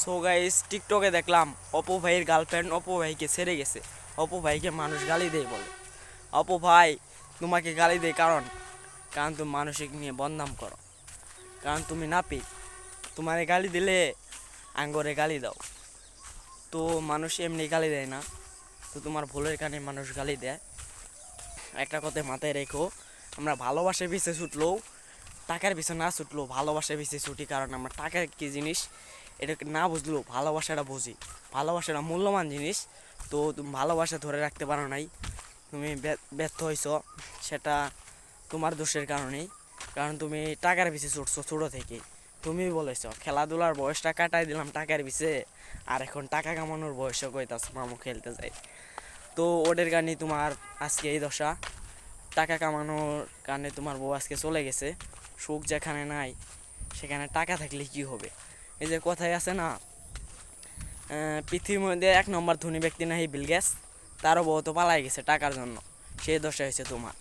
So guys, টিকটকে দেখলাম অপু ভাইয়ের গার্লফ্রেন্ড অপু ভাইকে ছেড়ে গেছে। অপু ভাইকে মানুষ গালি দেয় বলে। অপু ভাই তোমাকে গালি দেয় কারণ কারণ তুমি মানসিক নিয়ে বদনাম করো, কারণ তুমি নাপিত। তোমারে গালি দিলে আঙ্গরে গালি দাও, তো মানুষ এমনি গালি দেয় না, তো তোমার ভুলের কারণে মানুষ গালি দেয়। একটা কথা মাথায় রেখো, আমরা ভালোবাসার পিছে ছুটলেও, টাকার পিছনে না ছুটলেও ভালোবাসার পিছে ছুটি, কারণ আমরা টাকা কি জিনিস এটা না বুঝলেও ভালোবাসাটা বুঝি। ভালোবাসাটা মূল্যবান জিনিস। তো তুমি ভালোবাসা ধরে রাখতে পারো নাই, তুমি ব্যর্থ হয়েছ, সেটা তোমার দোষের কারণেই। কারণ তুমি টাকার পিছে ছুটছো ছোটো থেকে। তুমি বলেছ খেলাধুলার বয়সটা কাটাই দিলাম টাকার পিছে, আর এখন টাকা কামানোর বয়সও কইতাছ মামু খেলতে যাই। তো ওদের কারণে তোমার আজকে এই দশা। টাকা কামানোর কারণে তোমার বউ আজকে চলে গেছে। সুখ যেখানে নাই সেখানে টাকা থাকলে কি হবে? এই যে কথাই আছে না, পৃথিবীর মধ্যে এক নম্বর ধনী ব্যক্তি নাহি বিল গেটস, তারও বউ তো পালাই গেছে টাকার জন্য। সেই দশা হয়েছে তোমার।